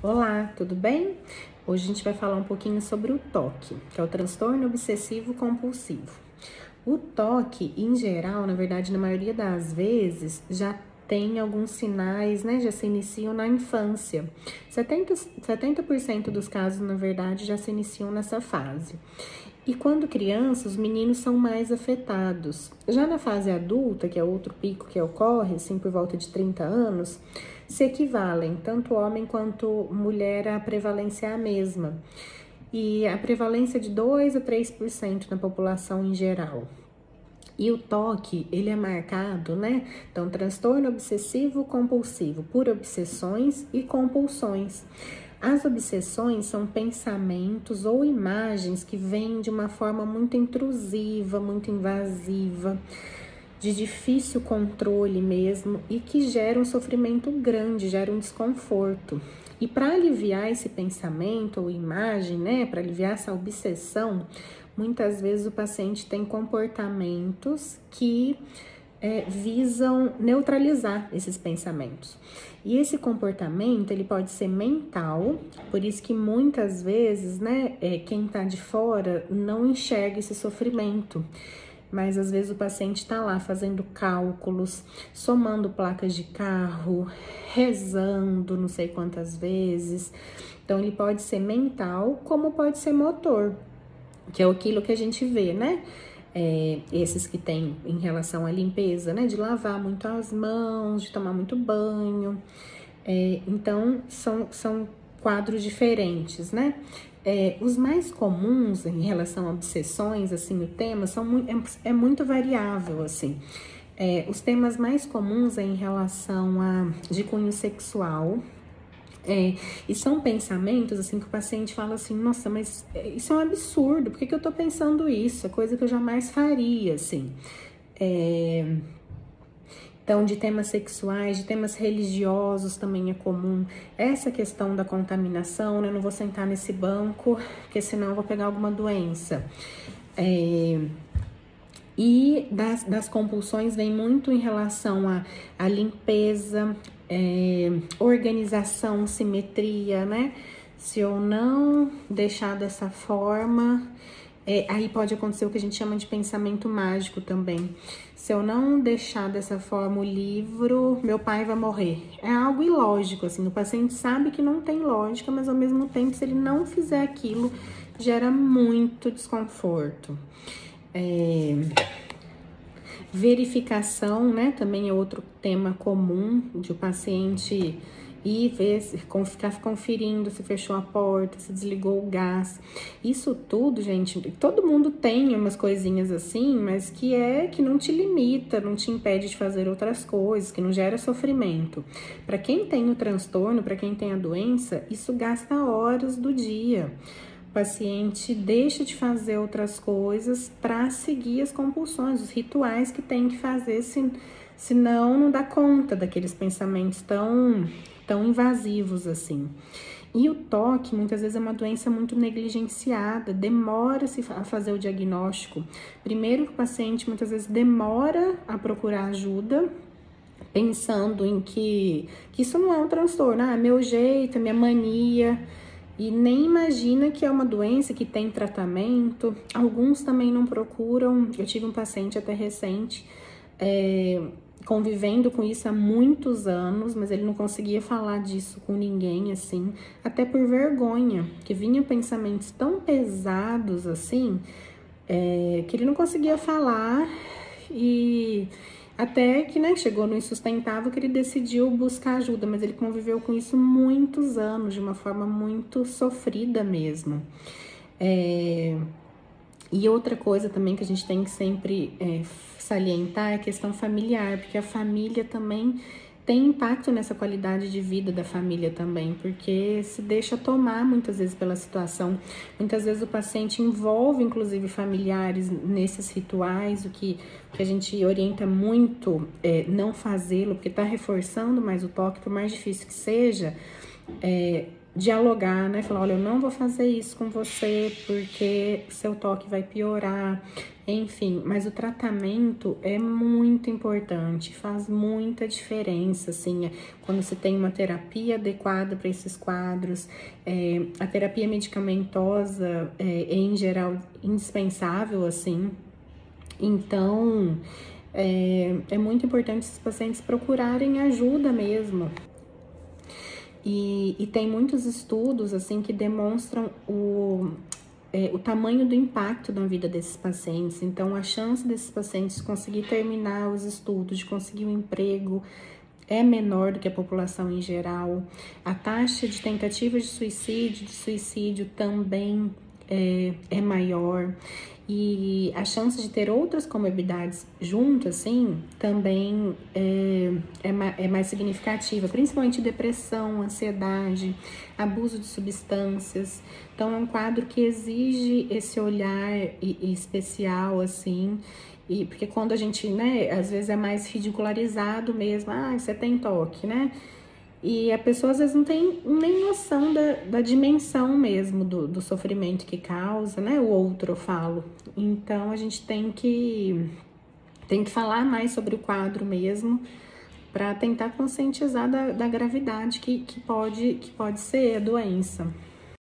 Olá, tudo bem? Hoje a gente vai falar um pouquinho sobre o TOC, que é o transtorno obsessivo compulsivo. O TOC, em geral, na verdade, na maioria das vezes, já tem alguns sinais, né? Já se iniciam na infância. 70% dos casos, na verdade, já se iniciam nessa fase. E quando criança, os meninos são mais afetados. Já na fase adulta, que é outro pico que ocorre, assim, por volta de 30 anos, se equivalem, tanto homem quanto mulher, a prevalência é a mesma. E a prevalência é de 2 a 3% na população em geral. E o TOC, ele é marcado, né? Então, transtorno obsessivo compulsivo por obsessões e compulsões. As obsessões são pensamentos ou imagens que vêm de uma forma muito intrusiva, muito invasiva, de difícil controle mesmo e que geram um sofrimento grande, geram um desconforto. E para aliviar esse pensamento ou imagem, né, para aliviar essa obsessão, muitas vezes o paciente tem comportamentos que visam neutralizar esses pensamentos. E esse comportamento, ele pode ser mental, por isso que muitas vezes, né, quem tá de fora não enxerga esse sofrimento. Mas às vezes o paciente tá lá fazendo cálculos, somando placas de carro, rezando não sei quantas vezes. Então ele pode ser mental, como pode ser motor, que é aquilo que a gente vê, né? Esses que tem em relação à limpeza, né? De lavar muito as mãos, de tomar muito banho. Então, são quadros diferentes, né? Os mais comuns em relação a obsessões, assim, o tema é muito variável, assim. Os temas mais comuns é em relação de cunho sexual. E são pensamentos, assim, que o paciente fala assim, nossa, mas isso é um absurdo, por que eu tô pensando isso? É coisa que eu jamais faria, assim. Então, de temas sexuais, de temas religiosos também é comum. Essa questão da contaminação, né? Eu não vou sentar nesse banco, porque senão eu vou pegar alguma doença. E das compulsões vem muito em relação à limpeza, organização, simetria, né? Se eu não deixar dessa forma, aí pode acontecer o que a gente chama de pensamento mágico também. Se eu não deixar dessa forma o livro, meu pai vai morrer. É algo ilógico, assim, o paciente sabe que não tem lógica, mas ao mesmo tempo, se ele não fizer aquilo, gera muito desconforto. Verificação, né, também é outro tema comum de o paciente ir ver, ficar conferindo se fechou a porta, se desligou o gás. Isso tudo, gente, todo mundo tem umas coisinhas assim, mas que não te limita, não te impede de fazer outras coisas, que não gera sofrimento. Para quem tem o transtorno, para quem tem a doença, isso gasta horas do dia. O paciente deixa de fazer outras coisas para seguir as compulsões, os rituais que tem que fazer, senão não dá conta daqueles pensamentos tão invasivos assim. E o TOC muitas vezes é uma doença muito negligenciada, demora-se a fazer o diagnóstico. Primeiro que o paciente muitas vezes demora a procurar ajuda, pensando em que isso não é um transtorno, é meu jeito, é minha mania. E nem imagina que é uma doença que tem tratamento. Alguns também não procuram. Eu tive um paciente até recente, convivendo com isso há muitos anos, mas ele não conseguia falar disso com ninguém, assim, até por vergonha, que vinham pensamentos tão pesados, assim, que ele não conseguia falar e até que, né, chegou no insustentável que ele decidiu buscar ajuda, mas ele conviveu com isso muitos anos, de uma forma muito sofrida mesmo. E outra coisa também que a gente tem que sempre salientar é a questão familiar, porque a família também tem impacto nessa qualidade de vida da família também, porque se deixa tomar muitas vezes pela situação. Muitas vezes o paciente envolve, inclusive, familiares nesses rituais, o que a gente orienta muito não fazê-lo, porque está reforçando mais o toque, por mais difícil que seja, dialogar, né? Falar, olha, eu não vou fazer isso com você porque seu toque vai piorar, enfim. Mas o tratamento é muito importante, faz muita diferença, assim, quando você tem uma terapia adequada para esses quadros. A terapia medicamentosa é, em geral, indispensável, assim. Então, é muito importante esses pacientes procurarem ajuda mesmo. E tem muitos estudos, assim, que demonstram o tamanho do impacto na vida desses pacientes. Então, a chance desses pacientes conseguir terminar os estudos, de conseguir um emprego, é menor do que a população em geral. A taxa de tentativa de suicídio também é maior. E a chance de ter outras comorbidades junto, assim, também é mais significativa, principalmente depressão, ansiedade, abuso de substâncias. Então, é um quadro que exige esse olhar especial, assim, e porque quando a gente, né, às vezes é mais ridicularizado mesmo, você tem toque, né? E a pessoa às vezes não tem nem noção da dimensão mesmo do sofrimento que causa, né? O outro, eu falo. Então a gente tem que falar mais sobre o quadro mesmo, para tentar conscientizar da gravidade que pode ser a doença.